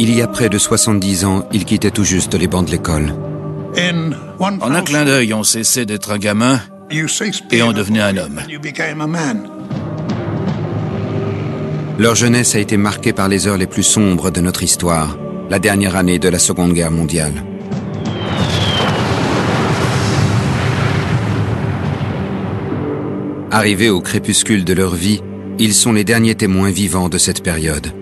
Il y a près de 70 ans, il quittait tout juste les bancs de l'école. En un clin d'œil, on cessait d'être un gamin et on devenait un homme. Leur jeunesse a été marquée par les heures les plus sombres de notre histoire, la dernière année de la Seconde Guerre mondiale. Arrivés au crépuscule de leur vie, ils sont les derniers témoins vivants de cette période.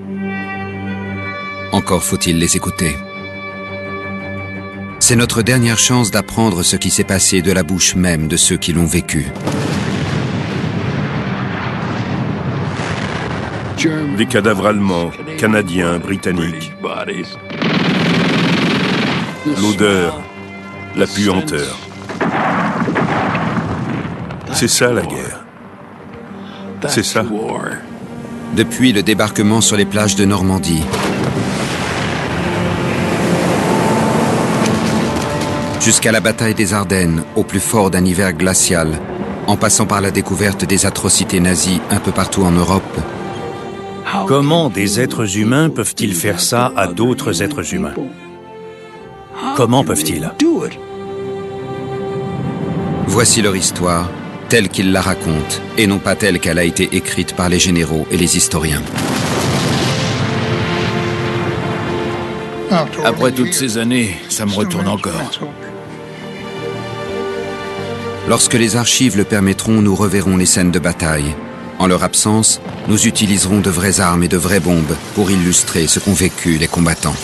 Encore faut-il les écouter. C'est notre dernière chance d'apprendre ce qui s'est passé de la bouche même de ceux qui l'ont vécu. Des cadavres allemands, canadiens, britanniques. L'odeur, la puanteur. C'est ça la guerre. C'est ça. Depuis le débarquement sur les plages de Normandie, jusqu'à la bataille des Ardennes, au plus fort d'un hiver glacial, en passant par la découverte des atrocités nazies un peu partout en Europe. Comment des êtres humains peuvent-ils faire ça à d'autres êtres humains? Comment peuvent-ils? Voici leur histoire, telle qu'ils la racontent, et non pas telle qu'elle a été écrite par les généraux et les historiens. Après toutes ces années, ça me retourne encore. Lorsque les archives le permettront, nous reverrons les scènes de bataille. En leur absence, nous utiliserons de vraies armes et de vraies bombes pour illustrer ce qu'ont vécu les combattants.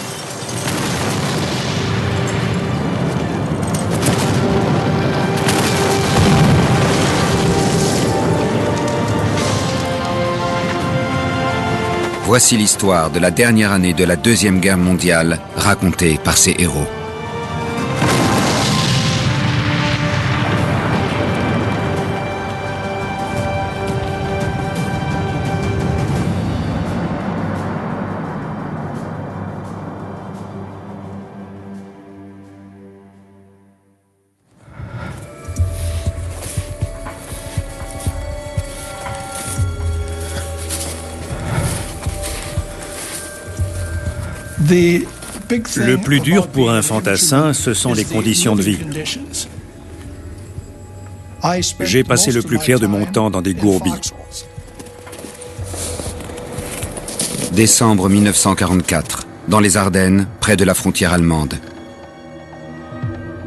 Voici l'histoire de la dernière année de la Deuxième Guerre mondiale, racontée par ces héros. Le plus dur pour un fantassin, ce sont les conditions de vie. J'ai passé le plus clair de mon temps dans des gourbies. Décembre 1944, dans les Ardennes, près de la frontière allemande.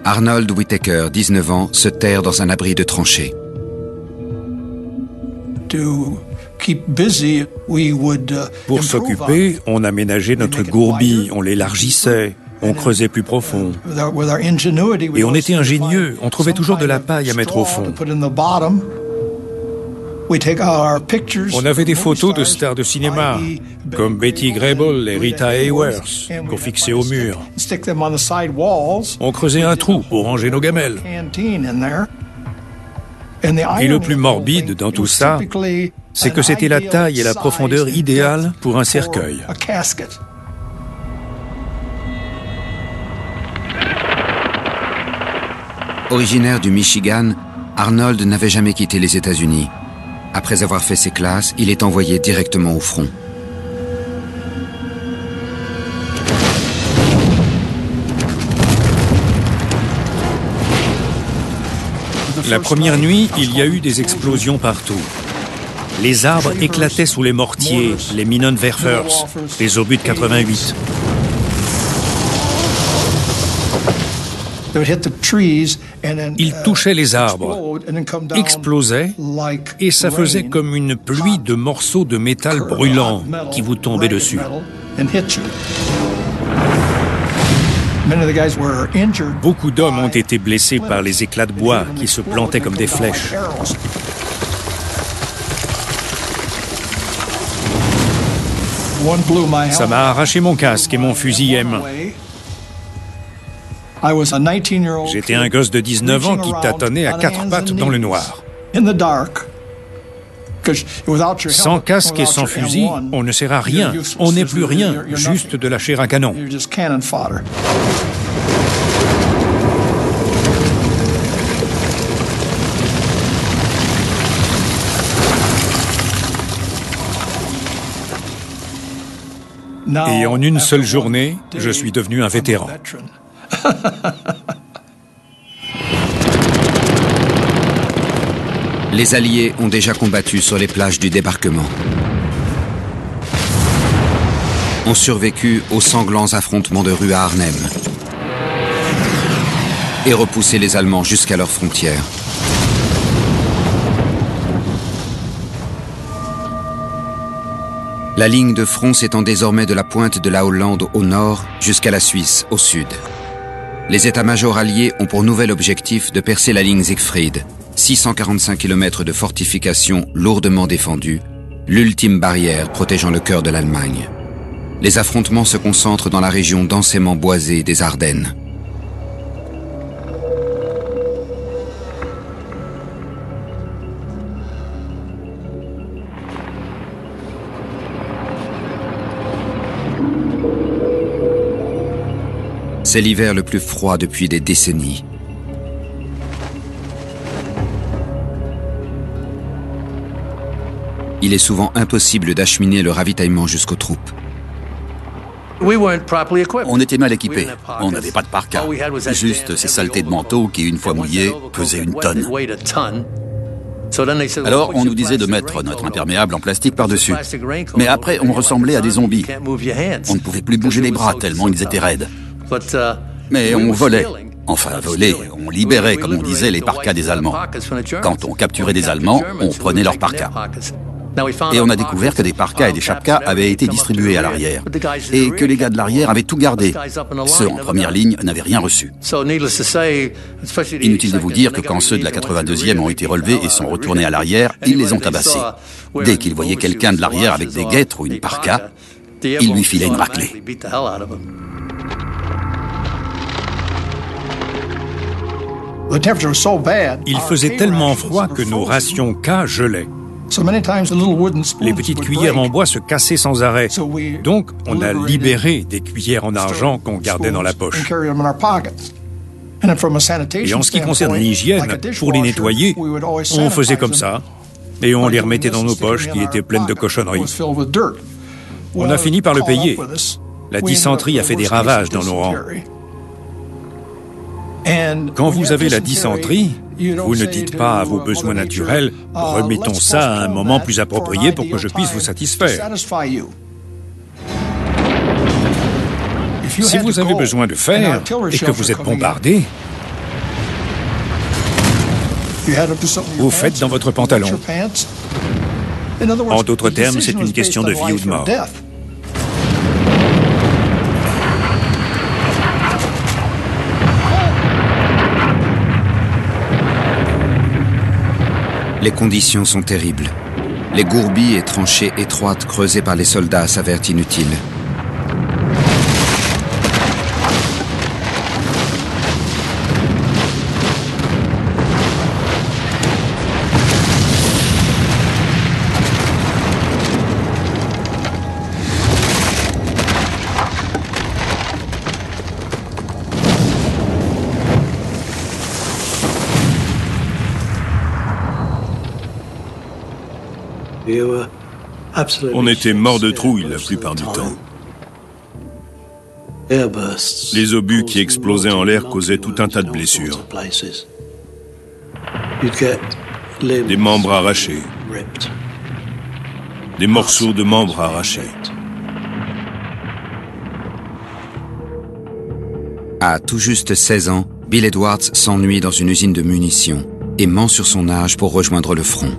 Arnold Whittaker, 19 ans, se terre dans un abri de tranchées. Pour s'occuper, on aménageait notre gourbie, on l'élargissait, on creusait plus profond. Et on était ingénieux, on trouvait toujours de la paille à mettre au fond. On avait des photos de stars de cinéma, comme Betty Grable et Rita Hayworth, qu'on fixait au mur. On creusait un trou pour ranger nos gamelles. Et le plus morbide dans tout ça, c'est que c'était la taille et la profondeur idéale pour un cercueil. Originaire du Michigan, Arnold n'avait jamais quitté les États-Unis. Après avoir fait ses classes, il est envoyé directement au front. La première nuit, il y a eu des explosions partout. Les arbres éclataient sous les mortiers, les Minenwerfers, les obus de 88. Ils touchaient les arbres, explosaient, et ça faisait comme une pluie de morceaux de métal brûlant qui vous tombaient dessus. Beaucoup d'hommes ont été blessés par les éclats de bois qui se plantaient comme des flèches. Ça m'a arraché mon casque et mon fusil M. J'étais un gosse de 19 ans qui tâtonnait à quatre pattes dans le noir. Sans casque et sans fusil, on ne sert à rien. On n'est plus rien, juste de la chair à canon. Et en une seule journée, je suis devenu un vétéran. Les Alliés ont déjà combattu sur les plages du débarquement. Ont survécu aux sanglants affrontements de rue à Arnhem et repoussé les Allemands jusqu'à leurs frontières. La ligne de front s'étend désormais de la pointe de la Hollande au nord jusqu'à la Suisse au sud. Les états-majors alliés ont pour nouvel objectif de percer la ligne Siegfried, 645 km de fortifications lourdement défendues, l'ultime barrière protégeant le cœur de l'Allemagne. Les affrontements se concentrent dans la région densément boisée des Ardennes. C'est l'hiver le plus froid depuis des décennies. Il est souvent impossible d'acheminer le ravitaillement jusqu'aux troupes. On était mal équipés. On n'avait pas de parka. Juste ces saletés de manteaux qui, une fois mouillés, pesaient une tonne. Alors, on nous disait de mettre notre imperméable en plastique par-dessus. Mais après, on ressemblait à des zombies. On ne pouvait plus bouger les bras tellement ils étaient raides. Mais on volait. Enfin, voler, on libérait, comme on disait, les parkas des Allemands. Quand on capturait des Allemands, on prenait leurs parkas. Et on a découvert que des parkas et des chapkas avaient été distribués à l'arrière. Et que les gars de l'arrière avaient tout gardé. Ceux en première ligne n'avaient rien reçu. Inutile de vous dire que quand ceux de la 82e ont été relevés et sont retournés à l'arrière, ils les ont tabassés. Dès qu'ils voyaient quelqu'un de l'arrière avec des guêtres ou une parka, ils lui filaient une raclée. Il faisait tellement froid que nos rations K gelaient. Les petites cuillères en bois se cassaient sans arrêt. Donc, on a libéré des cuillères en argent qu'on gardait dans la poche. Et en ce qui concerne l'hygiène, pour les nettoyer, on faisait comme ça, et on les remettait dans nos poches qui étaient pleines de cochonneries. On a fini par le payer. La dysenterie a fait des ravages dans nos rangs. Quand vous avez la dysenterie, vous ne dites pas à vos besoins naturels « remettons ça à un moment plus approprié pour que je puisse vous satisfaire ». Si vous avez besoin de fer et que vous êtes bombardé, vous faites dans votre pantalon. En d'autres termes, c'est une question de vie ou de mort. Les conditions sont terribles. Les gourbies et tranchées étroites creusées par les soldats s'avèrent inutiles. On était morts de trouille la plupart du temps. Les obus qui explosaient en l'air causaient tout un tas de blessures. Des membres arrachés. Des morceaux de membres arrachés. À tout juste 16 ans, Bill Edwards s'ennuie dans une usine de munitions et ment sur son âge pour rejoindre le front.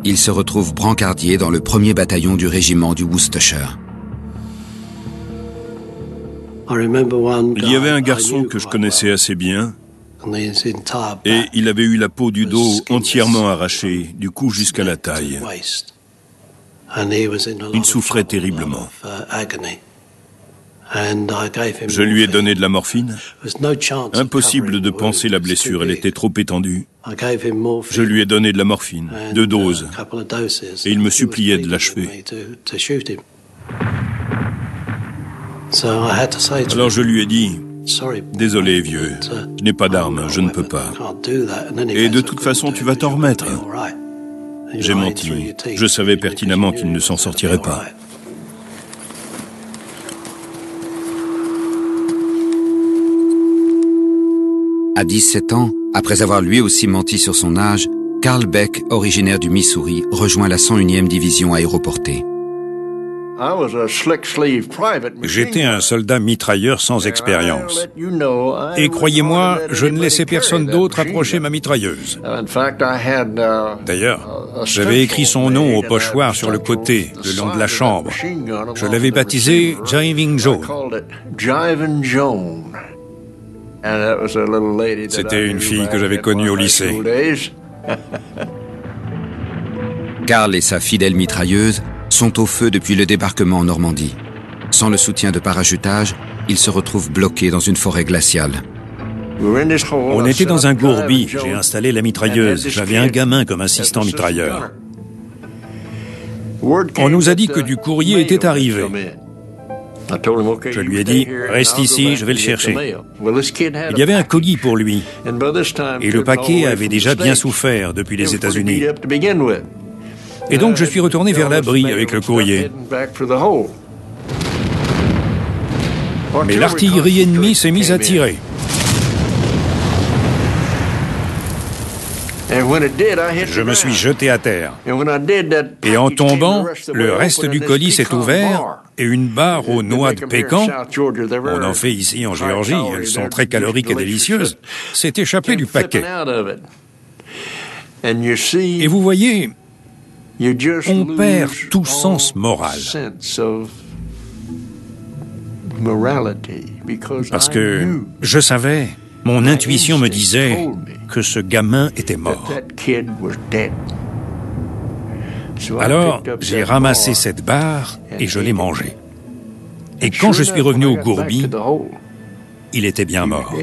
Il se retrouve brancardier dans le 1er bataillon du régiment du Worcestershire. Il y avait un garçon que je connaissais assez bien et il avait eu la peau du dos entièrement arrachée, du cou jusqu'à la taille. Il souffrait terriblement. Je lui ai donné de la morphine. Impossible de panser la blessure, elle était trop étendue. Je lui ai donné de la morphine, 2 doses, et il me suppliait de l'achever. Alors je lui ai dit, « Désolé, vieux, je n'ai pas d'armes, je ne peux pas. Et de toute façon, tu vas t'en remettre. » J'ai menti. Je savais pertinemment qu'il ne s'en sortirait pas. À 17 ans, après avoir lui aussi menti sur son âge, Carl Beck, originaire du Missouri, rejoint la 101e division aéroportée. J'étais un soldat mitrailleur sans expérience. Et croyez-moi, je ne laissais personne d'autre approcher ma mitrailleuse. D'ailleurs, j'avais écrit son nom au pochoir sur le côté, le long de la chambre. Je l'avais baptisé Jiving Joe. C'était une fille que j'avais connue au lycée. Carl et sa fidèle mitrailleuse sont au feu depuis le débarquement en Normandie. Sans le soutien de parachutage, ils se retrouvent bloqués dans une forêt glaciale. On était dans un gourbi, j'ai installé la mitrailleuse. J'avais un gamin comme assistant mitrailleur. On nous a dit que du courrier était arrivé. Je lui ai dit, reste ici, je vais le chercher. Il y avait un colis pour lui. Et le paquet avait déjà bien souffert depuis les États-Unis. Et donc je suis retourné vers l'abri avec le courrier. Mais l'artillerie ennemie s'est mise à tirer. Je me suis jeté à terre. Et en tombant, le reste du colis s'est ouvert et une barre aux noix de pécan, on en fait ici en Géorgie, elles sont très caloriques et délicieuses, s'est échappée du paquet. Et vous voyez, on perd tout sens moral. Parce que je savais, mon intuition me disait que ce gamin était mort. Alors, j'ai ramassé cette barre et je l'ai mangée. Et quand je suis revenu au gourbi, il était bien mort.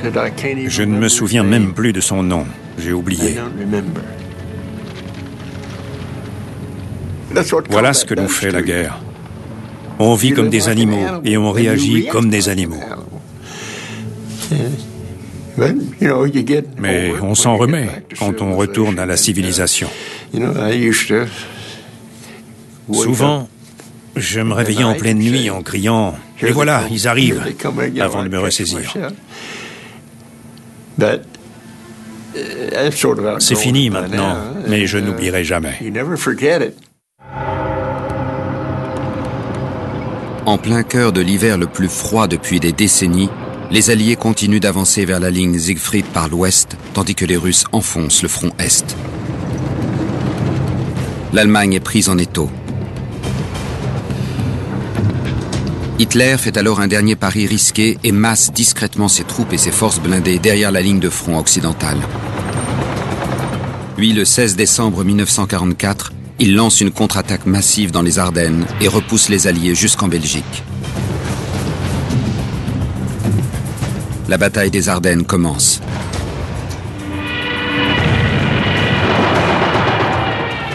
Je ne me souviens même plus de son nom. J'ai oublié. Voilà ce que nous fait la guerre. On vit comme des animaux et on réagit comme des animaux. Mais on s'en remet quand on retourne à la civilisation. Souvent, je me réveillais en pleine nuit en criant « Et voilà, ils arrivent !» avant de me ressaisir. C'est fini maintenant, mais je n'oublierai jamais. En plein cœur de l'hiver le plus froid depuis des décennies, les Alliés continuent d'avancer vers la ligne Siegfried par l'ouest, tandis que les Russes enfoncent le front est. L'Allemagne est prise en étau. Hitler fait alors un dernier pari risqué et masse discrètement ses troupes et ses forces blindées derrière la ligne de front occidentale. Puis, le 16 décembre 1944, il lance une contre-attaque massive dans les Ardennes et repousse les Alliés jusqu'en Belgique. La bataille des Ardennes commence.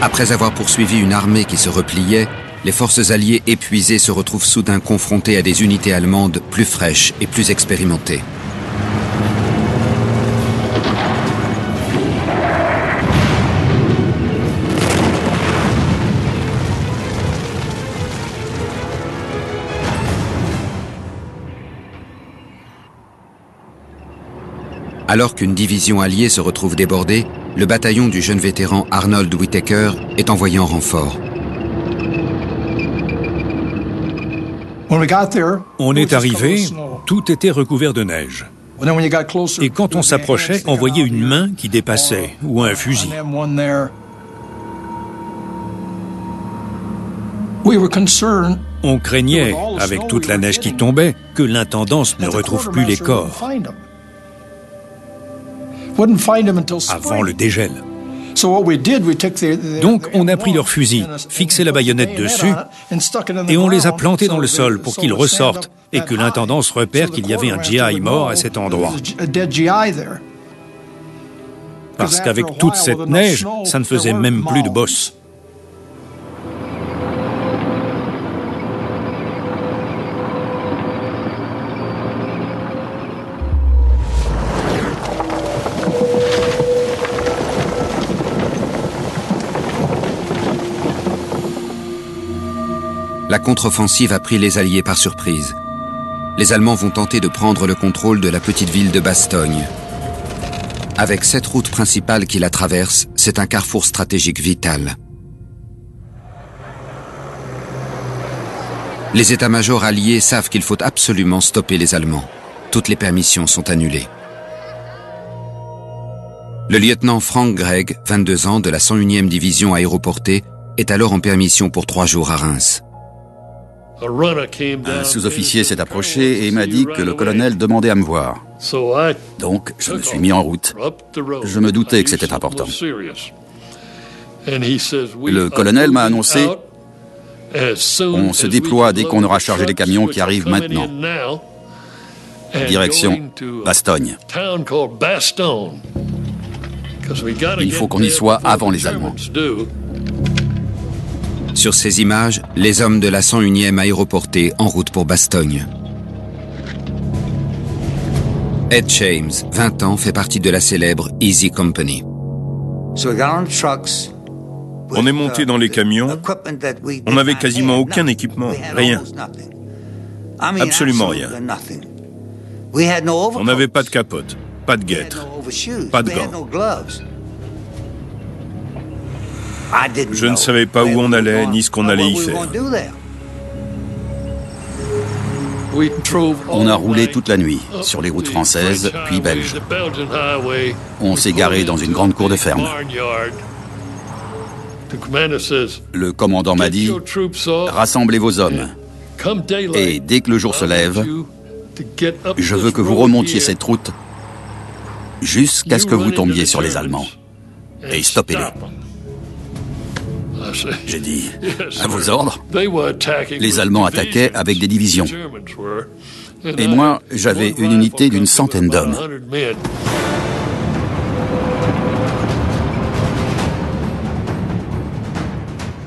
Après avoir poursuivi une armée qui se repliait, les forces alliées épuisées se retrouvent soudain confrontées à des unités allemandes plus fraîches et plus expérimentées. Alors qu'une division alliée se retrouve débordée, le bataillon du jeune vétéran Arnold Whittaker est envoyé en renfort. On est arrivé, tout était recouvert de neige. Et quand on s'approchait, on voyait une main qui dépassait, ou un fusil. On craignait, avec toute la neige qui tombait, que l'intendance ne retrouve plus les corps avant le dégel. Donc on a pris leurs fusils, fixé la baïonnette dessus, et on les a plantés dans le sol pour qu'ils ressortent et que l'intendance repère qu'il y avait un GI mort à cet endroit. Parce qu'avec toute cette neige, ça ne faisait même plus de bosse. La contre-offensive a pris les Alliés par surprise. Les Allemands vont tenter de prendre le contrôle de la petite ville de Bastogne. Avec 7 routes principales qui la traversent, c'est un carrefour stratégique vital. Les états-majors alliés savent qu'il faut absolument stopper les Allemands. Toutes les permissions sont annulées. Le lieutenant Frank Gregg, 22 ans, de la 101e division aéroportée, est alors en permission pour 3 jours à Reims. Un sous-officier s'est approché et m'a dit que le colonel demandait à me voir. Donc, je me suis mis en route. Je me doutais que c'était important. Le colonel m'a annoncé « On se déploie dès qu'on aura chargé les camions qui arrivent maintenant. Direction Bastogne. Il faut qu'on y soit avant les Allemands. » Sur ces images, les hommes de la 101e aéroportée en route pour Bastogne. Ed James, 20 ans, fait partie de la célèbre Easy Company. On est monté dans les camions, on n'avait quasiment aucun équipement, rien. Absolument rien. On n'avait pas de capote, pas de guêtres, pas de gants. Je ne savais pas où on allait, ni ce qu'on allait y faire. On a roulé toute la nuit, sur les routes françaises, puis belges. On s'est garé dans une grande cour de ferme. Le commandant m'a dit « Rassemblez vos hommes. Et dès que le jour se lève, je veux que vous remontiez cette route jusqu'à ce que vous tombiez sur les Allemands. Et stoppez-les. » J'ai dit, à vos ordres. Les Allemands attaquaient avec des divisions. Et moi, j'avais une unité d'une centaine d'hommes.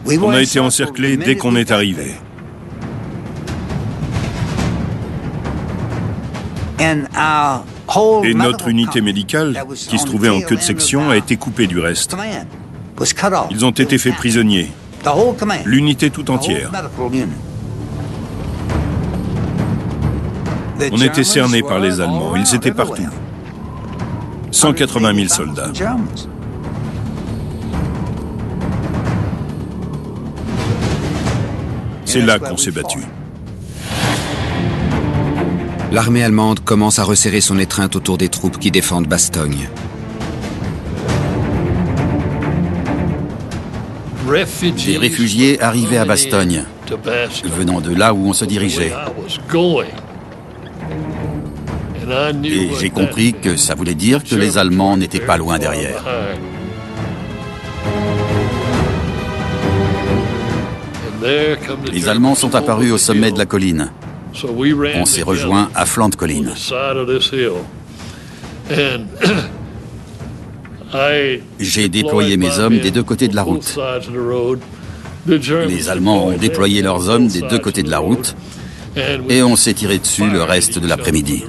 On a été encerclés dès qu'on est arrivé. Et notre unité médicale, qui se trouvait en queue de section, a été coupée du reste. Ils ont été faits prisonniers. L'unité tout entière. On était cernés par les Allemands. Ils étaient partout. 180 000 soldats. C'est là qu'on s'est battu. L'armée allemande commence à resserrer son étreinte autour des troupes qui défendent Bastogne. Des réfugiés arrivaient à Bastogne, venant de là où on se dirigeait. Et j'ai compris que ça voulait dire que les Allemands n'étaient pas loin derrière. Les Allemands sont apparus au sommet de la colline. On s'est rejoints à flanc de colline. J'ai déployé mes hommes des deux côtés de la route. Les Allemands ont déployé leurs hommes des deux côtés de la route et on s'est tiré dessus le reste de l'après-midi.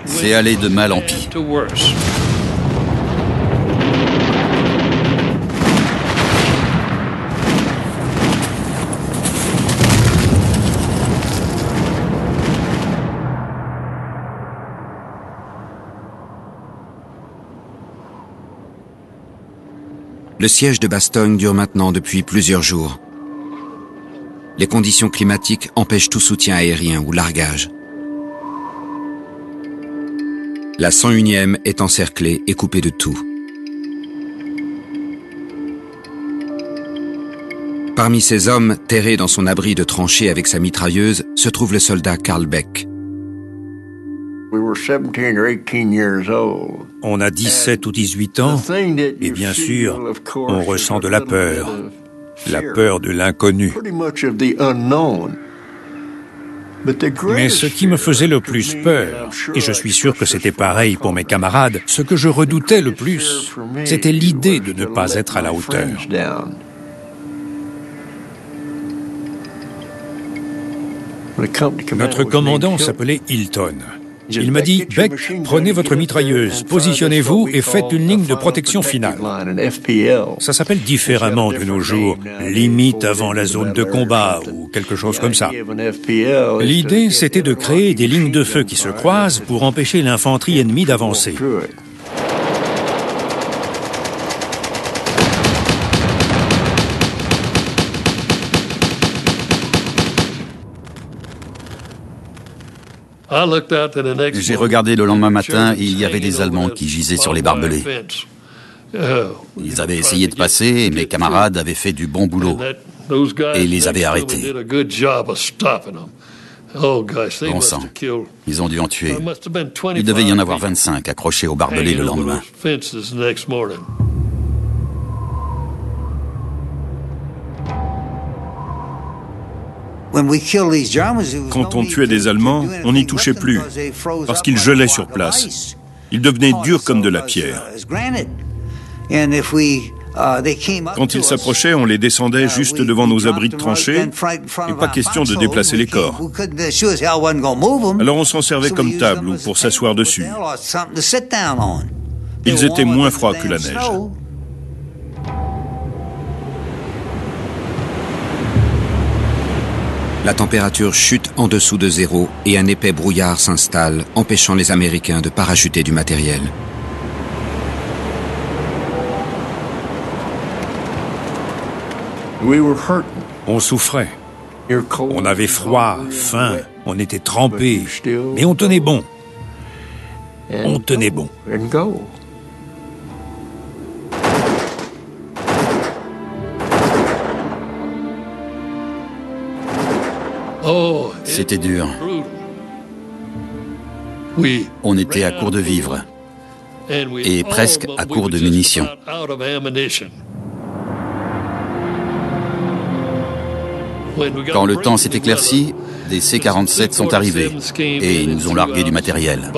C'est allé de mal en pis. Le siège de Bastogne dure maintenant depuis plusieurs jours. Les conditions climatiques empêchent tout soutien aérien ou largage. La 101e est encerclée et coupée de tout. Parmi ces hommes, terré dans son abri de tranchée avec sa mitrailleuse, se trouve le soldat Karl Beck. On a 17 ou 18 ans, et bien sûr, on ressent de la peur de l'inconnu. Mais ce qui me faisait le plus peur, et je suis sûr que c'était pareil pour mes camarades, ce que je redoutais le plus, c'était l'idée de ne pas être à la hauteur. Notre commandant s'appelait Hilton. Il m'a dit, Beck, prenez votre mitrailleuse, positionnez-vous et faites une ligne de protection finale. Ça s'appelle différemment de nos jours, limite avant la zone de combat ou quelque chose comme ça. L'idée, c'était de créer des lignes de feu qui se croisent pour empêcher l'infanterie ennemie d'avancer. J'ai regardé le lendemain matin et il y avait des Allemands qui gisaient sur les barbelés. Ils avaient essayé de passer et mes camarades avaient fait du bon boulot et les avaient arrêtés. Bon sang, ils ont dû en tuer. Il devait y en avoir 25 accrochés aux barbelés le lendemain. Quand on tuait des Allemands, on n'y touchait plus, parce qu'ils gelaient sur place. Ils devenaient durs comme de la pierre. Quand ils s'approchaient, on les descendait juste devant nos abris de tranchées, et pas question de déplacer les corps. Alors on s'en servait comme table ou pour s'asseoir dessus. Ils étaient moins froids que la neige. La température chute en dessous de zéro et un épais brouillard s'installe, empêchant les Américains de parachuter du matériel. On souffrait. On avait froid, faim, on était trempés, mais on tenait bon. On tenait bon. C'était dur. On était à court de vivres et presque à court de munitions. Quand le temps s'est éclairci, des C-47 sont arrivés et ils nous ont largué du matériel.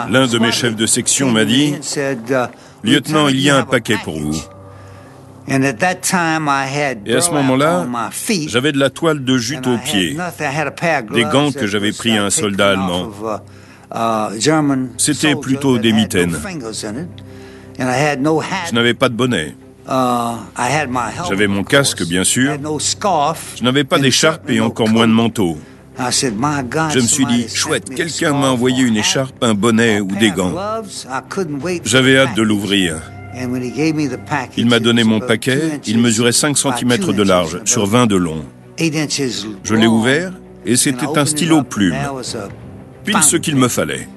L'un de mes chefs de section m'a dit « Lieutenant, il y a un paquet pour vous. » Et à ce moment-là, j'avais de la toile de jute aux pieds, des gants que j'avais pris à un soldat allemand. C'était plutôt des mitaines. Je n'avais pas de bonnet. J'avais mon casque, bien sûr. Je n'avais pas d'écharpe et encore moins de manteau. Je me suis dit, chouette, quelqu'un m'a envoyé une écharpe, un bonnet ou des gants. J'avais hâte de l'ouvrir. Il m'a donné mon paquet, il mesurait 5 cm de large sur 20 de long. Je l'ai ouvert et c'était un stylo plume. Pile ce qu'il me fallait.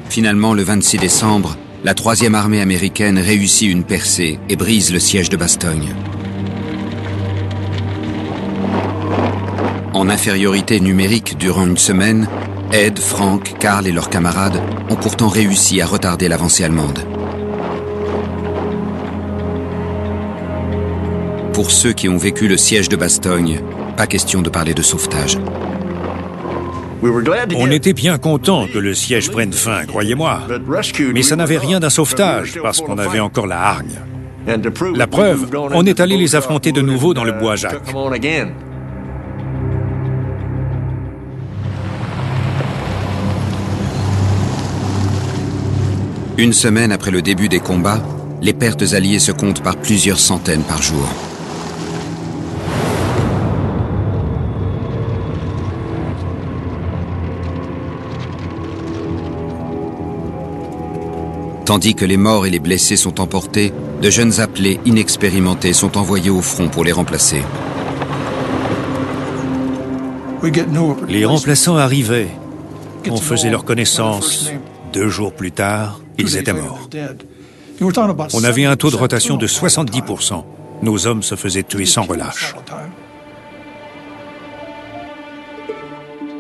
Finalement, le 26 décembre, la 3e armée américaine réussit une percée et brise le siège de Bastogne. En infériorité numérique durant une semaine, Ed, Frank, Karl et leurs camarades ont pourtant réussi à retarder l'avancée allemande. Pour ceux qui ont vécu le siège de Bastogne, pas question de parler de sauvetage. On était bien contents que le siège prenne fin, croyez-moi. Mais ça n'avait rien d'un sauvetage, parce qu'on avait encore la hargne. La preuve, on est allé les affronter de nouveau dans le bois Jacques. Une semaine après le début des combats, les pertes alliées se comptent par plusieurs centaines par jour. Tandis que les morts et les blessés sont emportés, de jeunes appelés inexpérimentés sont envoyés au front pour les remplacer. Les remplaçants arrivaient. On faisait leur connaissance. 2 jours plus tard, ils étaient morts. On avait un taux de rotation de 70%. Nos hommes se faisaient tuer sans relâche.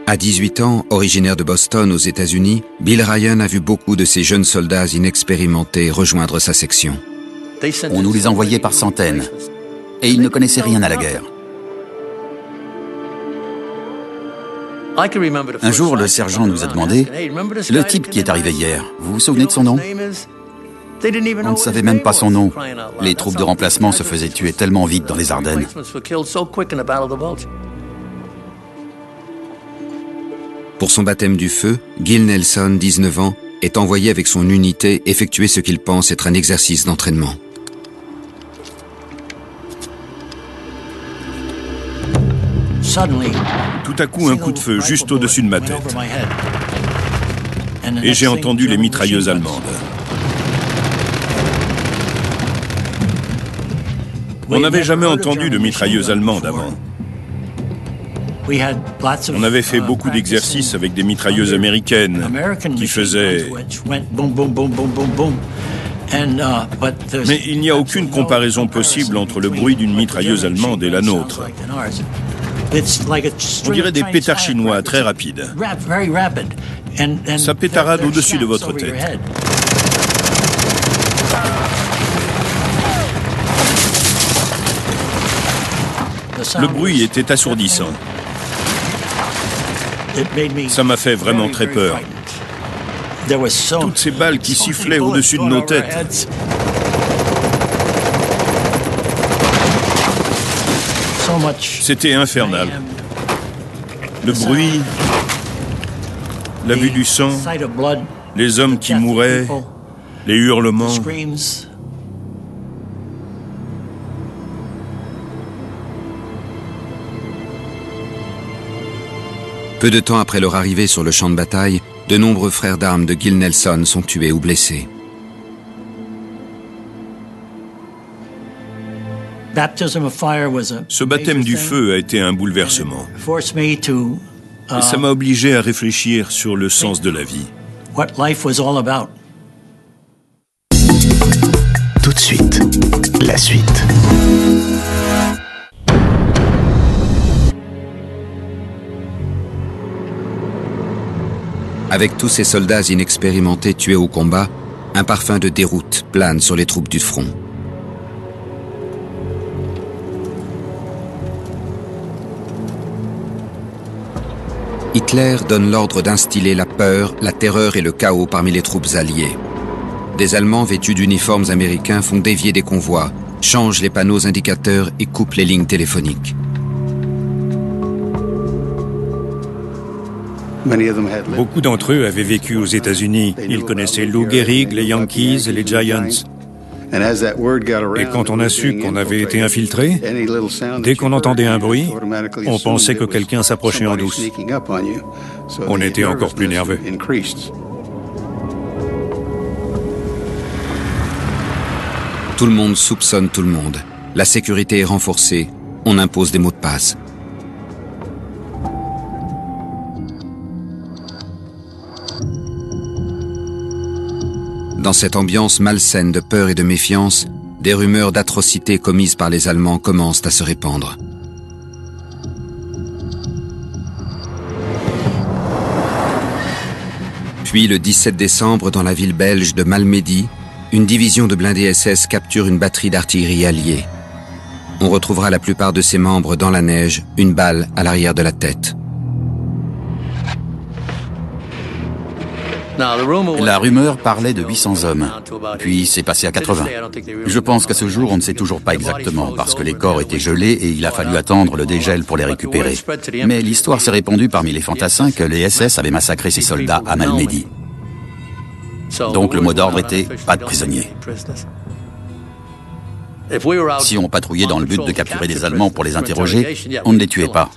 À 18 ans, originaire de Boston aux États-Unis, Bill Ryan a vu beaucoup de ces jeunes soldats inexpérimentés rejoindre sa section. On nous les envoyait par centaines et ils ne connaissaient rien à la guerre. Un jour, le sergent nous a demandé « Le type qui est arrivé hier, vous vous souvenez de son nom ?» On ne savait même pas son nom. Les troupes de remplacement se faisaient tuer tellement vite dans les Ardennes. Pour son baptême du feu, Gil Nelson, 19 ans, est envoyé avec son unité effectuer ce qu'il pense être un exercice d'entraînement. Tout à coup, un coup de feu juste au-dessus de ma tête. Et j'ai entendu les mitrailleuses allemandes. On n'avait jamais entendu de mitrailleuses allemandes avant. On avait fait beaucoup d'exercices avec des mitrailleuses américaines qui faisaient... Mais il n'y a aucune comparaison possible entre le bruit d'une mitrailleuse allemande et la nôtre. On dirait des pétards chinois très rapides. Ça pétarade au-dessus de votre tête. Le bruit était assourdissant. Ça m'a fait vraiment très peur. Toutes ces balles qui sifflaient au-dessus de nos têtes. C'était infernal. Le bruit, la vue du sang, les hommes qui mouraient, les hurlements. Peu de temps après leur arrivée sur le champ de bataille, de nombreux frères d'armes de Gil Nelson sont tués ou blessés. Ce baptême du feu a été un bouleversement. Et ça m'a obligé à réfléchir sur le sens de la vie. Tout de suite, la suite. Avec tous ces soldats inexpérimentés tués au combat, un parfum de déroute plane sur les troupes du front. Hitler donne l'ordre d'instiller la peur, la terreur et le chaos parmi les troupes alliées. Des Allemands vêtus d'uniformes américains font dévier des convois, changent les panneaux indicateurs et coupent les lignes téléphoniques. Beaucoup d'entre eux avaient vécu aux États-Unis. Ils connaissaient Lou Gehrig, les Yankees et les Giants. Et quand on a su qu'on avait été infiltré, dès qu'on entendait un bruit, on pensait que quelqu'un s'approchait en douce. On était encore plus nerveux. Tout le monde soupçonne tout le monde. La sécurité est renforcée. On impose des mots de passe. Dans cette ambiance malsaine de peur et de méfiance, des rumeurs d'atrocités commises par les Allemands commencent à se répandre. Puis le 17 décembre, dans la ville belge de Malmedy, une division de blindés SS capture une batterie d'artillerie alliée. On retrouvera la plupart de ses membres dans la neige, une balle à l'arrière de la tête. La rumeur parlait de 800 hommes, puis c'est passé à 80. Je pense qu'à ce jour, on ne sait toujours pas exactement, parce que les corps étaient gelés et il a fallu attendre le dégel pour les récupérer. Mais l'histoire s'est répandue parmi les fantassins que les SS avaient massacré ces soldats à Malmedy. Donc le mot d'ordre était « pas de prisonniers ». Si on patrouillait dans le but de capturer des Allemands pour les interroger, on ne les tuait pas.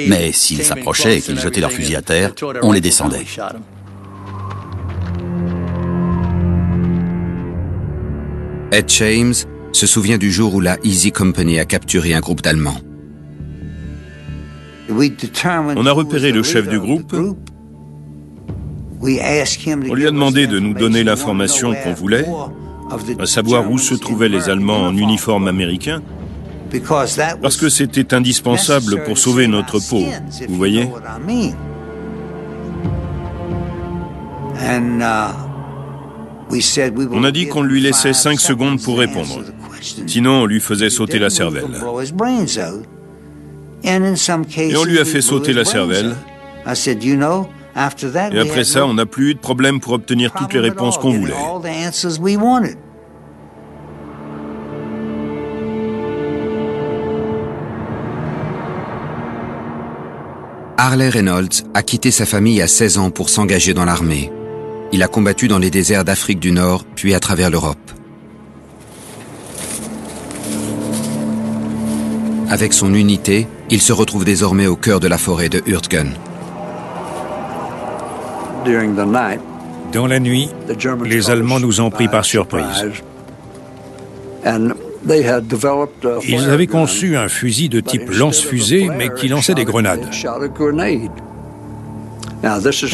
Mais s'ils s'approchaient et qu'ils jetaient leurs fusils à terre, on les descendait. Ed James se souvient du jour où la Easy Company a capturé un groupe d'Allemands. On a repéré le chef du groupe. On lui a demandé de nous donner l'information qu'on voulait, à savoir où se trouvaient les Allemands en uniforme américain, parce que c'était indispensable pour sauver notre peau, vous voyez. On a dit qu'on lui laissait 5 secondes pour répondre, sinon on lui faisait sauter la cervelle. Et on lui a fait sauter la cervelle, Et après ça, on n'a plus eu de problème pour obtenir toutes les réponses qu'on voulait. Harley Reynolds a quitté sa famille à 16 ans pour s'engager dans l'armée. Il a combattu dans les déserts d'Afrique du Nord, puis à travers l'Europe. Avec son unité, il se retrouve désormais au cœur de la forêt de Hurtgen. Dans la nuit, les Allemands nous ont pris par surprise. Ils avaient conçu un fusil de type lance-fusée, mais qui lançait des grenades.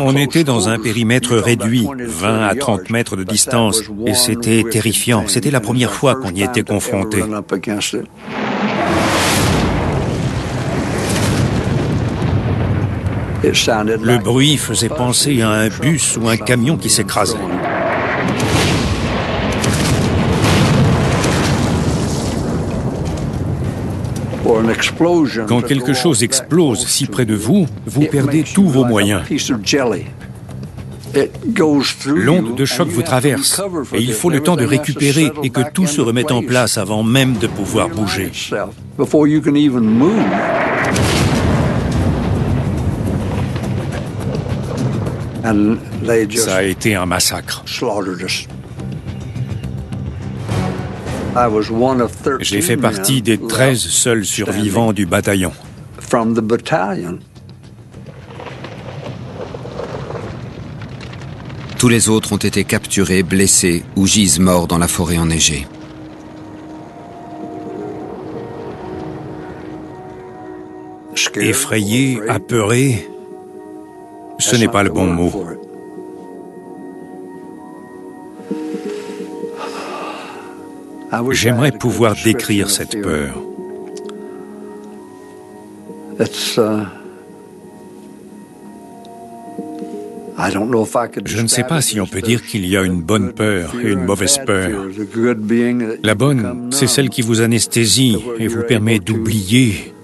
On était dans un périmètre réduit, 20 à 30 mètres de distance, et c'était terrifiant. C'était la première fois qu'on y était confronté. Le bruit faisait penser à un bus ou un camion qui s'écrasait. Quand quelque chose explose si près de vous, vous perdez tous vos moyens. L'onde de choc vous traverse et il faut le temps de récupérer et que tout se remette en place avant même de pouvoir bouger. Ça a été un massacre. J'ai fait partie des 13 seuls survivants du bataillon. Tous les autres ont été capturés, blessés ou gisent morts dans la forêt enneigée. Effrayé, apeuré, ce n'est pas le bon mot. J'aimerais pouvoir décrire cette peur. Je ne sais pas si on peut dire qu'il y a une bonne peur et une mauvaise peur. La bonne, c'est celle qui vous anesthésie et vous permet d'oublier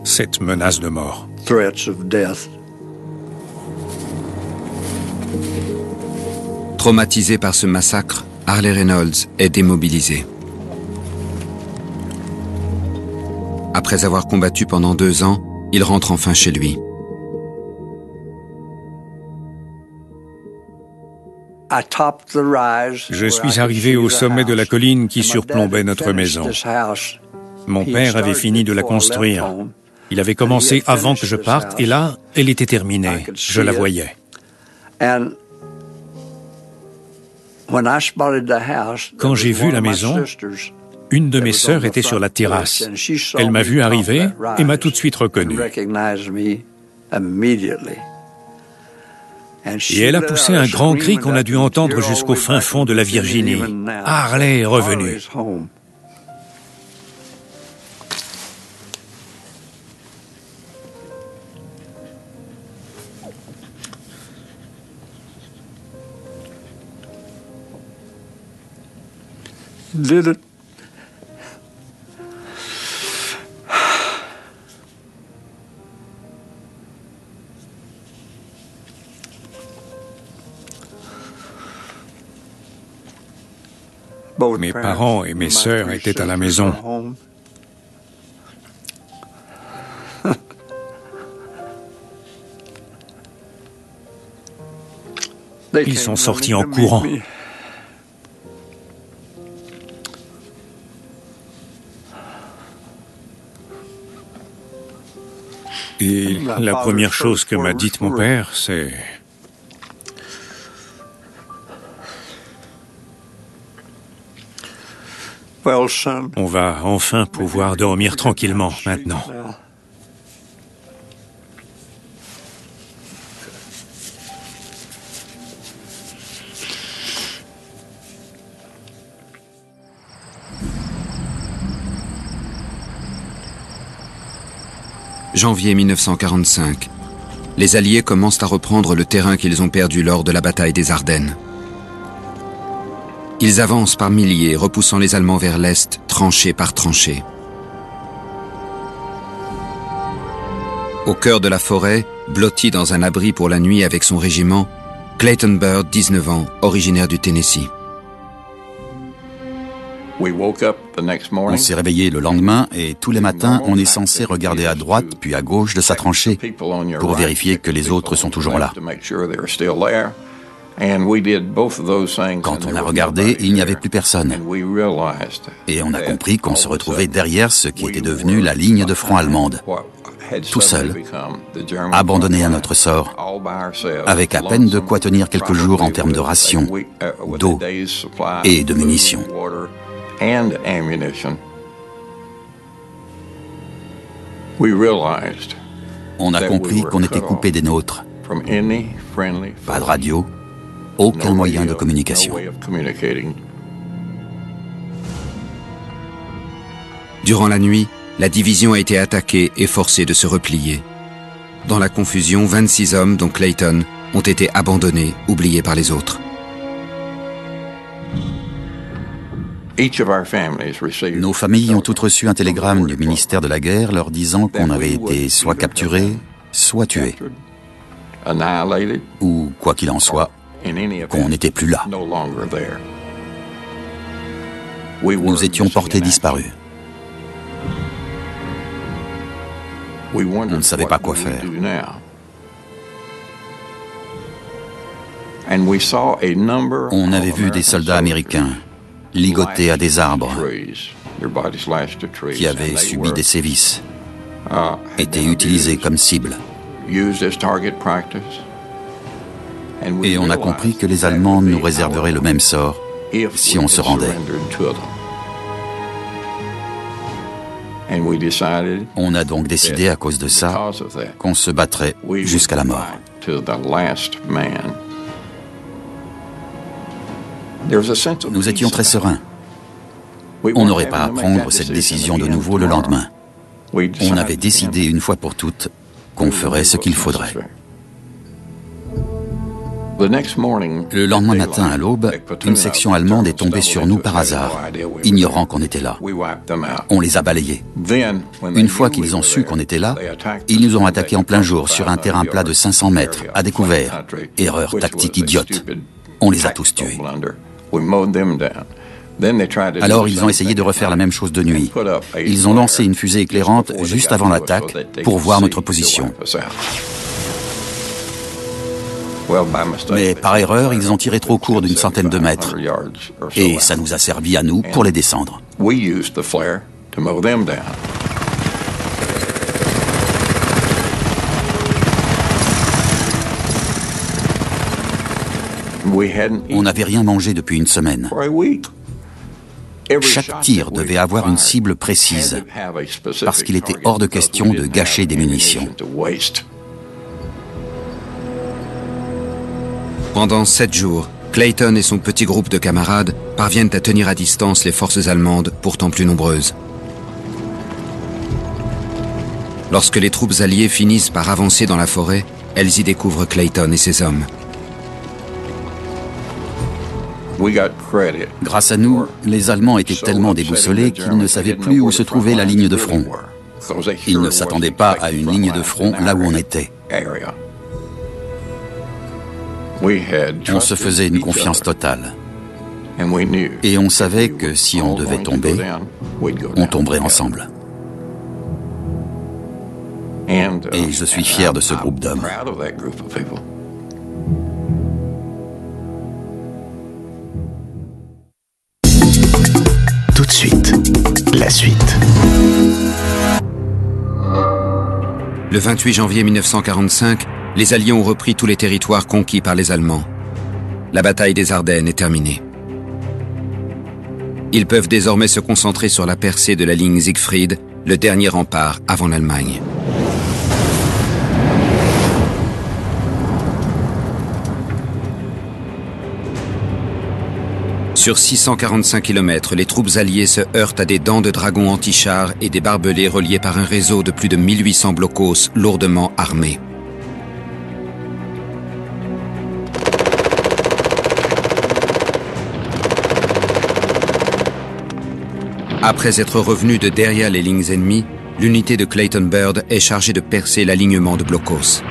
cette menace de mort. Traumatisé par ce massacre, Harley Reynolds est démobilisé. Après avoir combattu pendant 2 ans, il rentre enfin chez lui. Je suis arrivé au sommet de la colline qui surplombait notre maison. Mon père avait fini de la construire. Il avait commencé avant que je parte et là, elle était terminée. Je la voyais. Quand j'ai vu la maison, une de mes sœurs était sur la terrasse. Elle m'a vu arriver et m'a tout de suite reconnu. Et elle a poussé un grand cri qu'on a dû entendre jusqu'au fin fond de la Virginie. Harley est revenu. Did it. Mes parents et mes sœurs étaient à la maison. Ils sont sortis en courant. Et la première chose que m'a dite mon père, c'est... On va enfin pouvoir dormir tranquillement maintenant. Janvier 1945. Les Alliés commencent à reprendre le terrain qu'ils ont perdu lors de la bataille des Ardennes. Ils avancent par milliers, repoussant les Allemands vers l'est, tranchée par tranchée. Au cœur de la forêt, blotti dans un abri pour la nuit avec son régiment, Clayton Bird, 19 ans, originaire du Tennessee. On s'est réveillé le lendemain et tous les matins, on est censé regarder à droite puis à gauche de sa tranchée pour vérifier que les autres sont toujours là. Quand on a regardé, il n'y avait plus personne. Et on a compris qu'on se retrouvait derrière ce qui était devenu la ligne de front allemande, tout seul, abandonné à notre sort, avec à peine de quoi tenir quelques jours en termes de rations, d'eau et de munitions. On a compris qu'on était coupé des nôtres. Pas de radio, aucun moyen de communication. Durant la nuit, la division a été attaquée et forcée de se replier. Dans la confusion, 26 hommes, dont Clayton, ont été abandonnés, oubliés par les autres. Nos familles ont toutes reçu un télégramme du ministère de la Guerre leur disant qu'on avait été soit capturés, soit tués. Ou, quoi qu'il en soit, qu'on n'était plus là. Nous étions portés disparus. On ne savait pas quoi faire. On avait vu des soldats américains ligotés à des arbres, qui avaient subi des sévices, étaient utilisés comme cible. Et on a compris que les Allemands nous réserveraient le même sort si on se rendait. On a donc décidé, à cause de ça, qu'on se battrait jusqu'à la mort. Nous étions très sereins. On n'aurait pas à prendre cette décision de nouveau le lendemain. On avait décidé une fois pour toutes qu'on ferait ce qu'il faudrait. Le lendemain matin à l'aube, une section allemande est tombée sur nous par hasard, ignorant qu'on était là. On les a balayés. Une fois qu'ils ont su qu'on était là, ils nous ont attaqués en plein jour sur un terrain plat de 500 mètres, à découvert. Erreur tactique idiote. On les a tous tués. Alors ils ont essayé de refaire la même chose de nuit. Ils ont lancé une fusée éclairante juste avant l'attaque pour voir notre position. Mais par erreur, ils ont tiré trop court d'une centaine de mètres. Et ça nous a servi à nous pour les descendre. On n'avait rien mangé depuis une semaine. Chaque tir devait avoir une cible précise, parce qu'il était hors de question de gâcher des munitions. Pendant 7 jours, Clayton et son petit groupe de camarades parviennent à tenir à distance les forces allemandes, pourtant plus nombreuses. Lorsque les troupes alliées finissent par avancer dans la forêt, elles y découvrent Clayton et ses hommes. Grâce à nous, les Allemands étaient tellement déboussolés qu'ils ne savaient plus où se trouvait la ligne de front. Ils ne s'attendaient pas à une ligne de front là où on était. On se faisait une confiance totale. Et on savait que si on devait tomber, on tomberait ensemble. Et je suis fier de ce groupe d'hommes. Tout de suite, la suite. Le 28 janvier 1945, les Alliés ont repris tous les territoires conquis par les Allemands. La bataille des Ardennes est terminée. Ils peuvent désormais se concentrer sur la percée de la ligne Siegfried, le dernier rempart avant l'Allemagne. Sur 645 km, les troupes alliées se heurtent à des dents de dragons anti-chars et des barbelés reliés par un réseau de plus de 1800 blocos lourdement armés. Après être revenu de derrière les lignes ennemies, l'unité de Clayton Bird est chargée de percer l'alignement de blocos.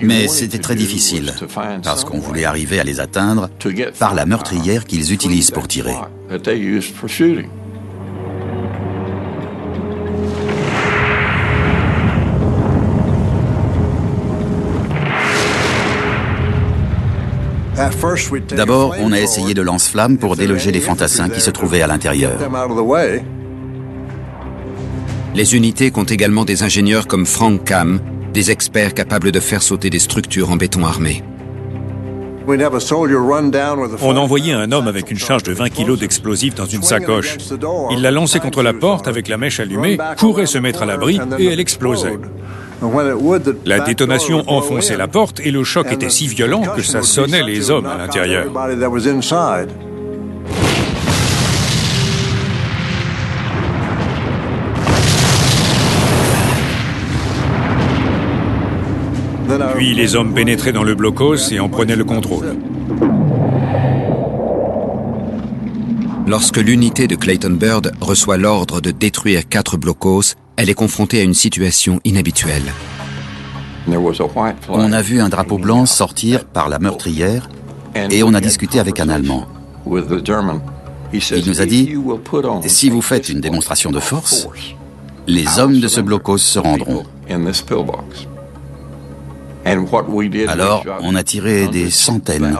Mais c'était très difficile, parce qu'on voulait arriver à les atteindre par la meurtrière qu'ils utilisent pour tirer. D'abord, on a essayé le lance-flammes pour déloger les fantassins qui se trouvaient à l'intérieur. Les unités comptent également des ingénieurs comme Frank Cam, des experts capables de faire sauter des structures en béton armé. On envoyait un homme avec une charge de 20 kg d'explosifs dans une sacoche. Il l'a lancée contre la porte avec la mèche allumée, courait se mettre à l'abri et elle explosait. La détonation enfonçait la porte et le choc était si violent que ça sonnait les hommes à l'intérieur. Puis les hommes pénétraient dans le blocos et en prenaient le contrôle. Lorsque l'unité de Clayton Bird reçoit l'ordre de détruire 4 blocos, elle est confrontée à une situation inhabituelle. On a vu un drapeau blanc sortir par la meurtrière et on a discuté avec un Allemand. Il nous a dit, si vous faites une démonstration de force, les hommes de ce blocos se rendront. Alors, on a tiré des centaines,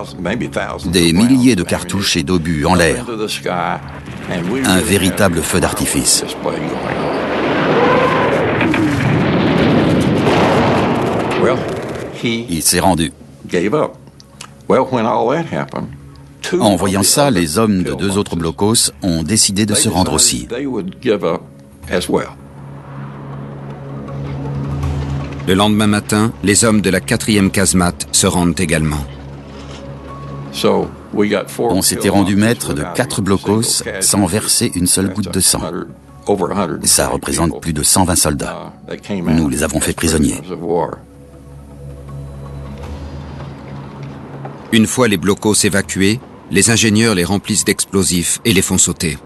des milliers de cartouches et d'obus en l'air. Un véritable feu d'artifice. Il s'est rendu. En voyant ça, les hommes de 2 autres blocos ont décidé de se rendre aussi. Le lendemain matin, les hommes de la 4e casemate se rendent également. On s'était rendu maître de 4 blocos sans verser une seule goutte de sang. Ça représente plus de 120 soldats. Nous les avons fait prisonniers. Une fois les blocos évacués, les ingénieurs les remplissent d'explosifs et les font sauter.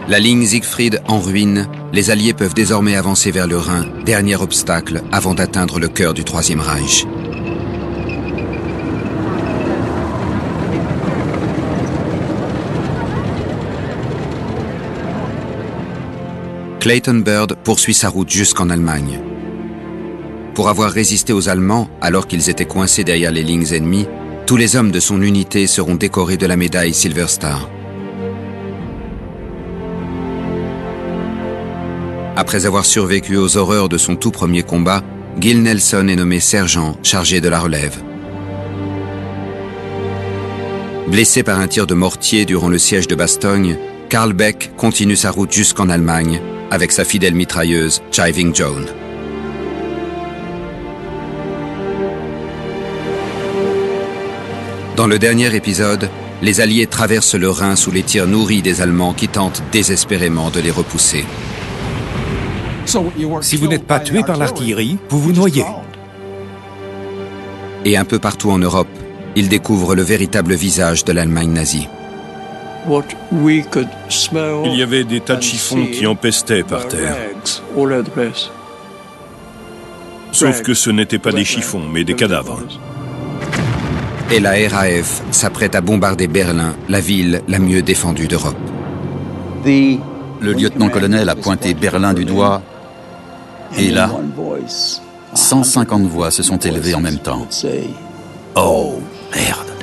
La ligne Siegfried en ruine, les Alliés peuvent désormais avancer vers le Rhin, dernier obstacle avant d'atteindre le cœur du Troisième Reich. Clayton Bird poursuit sa route jusqu'en Allemagne. Pour avoir résisté aux Allemands alors qu'ils étaient coincés derrière les lignes ennemies, tous les hommes de son unité seront décorés de la médaille Silver Star. Après avoir survécu aux horreurs de son tout premier combat, Gil Nelson est nommé sergent chargé de la relève. Blessé par un tir de mortier durant le siège de Bastogne, Carl Beck continue sa route jusqu'en Allemagne avec sa fidèle mitrailleuse Chiving Joan. Dans le dernier épisode, les Alliés traversent le Rhin sous les tirs nourris des Allemands qui tentent désespérément de les repousser. Si vous n'êtes pas tué par l'artillerie, vous vous noyez. Et un peu partout en Europe, ils découvrent le véritable visage de l'Allemagne nazie. Il y avait des tas de chiffons qui empestaient par terre. Sauf que ce n'étaient pas des chiffons, mais des cadavres. Et la RAF s'apprête à bombarder Berlin, la ville la mieux défendue d'Europe. Le lieutenant-colonel a pointé Berlin du doigt, et là, 150 voix se sont élevées en même temps. Oh, merde!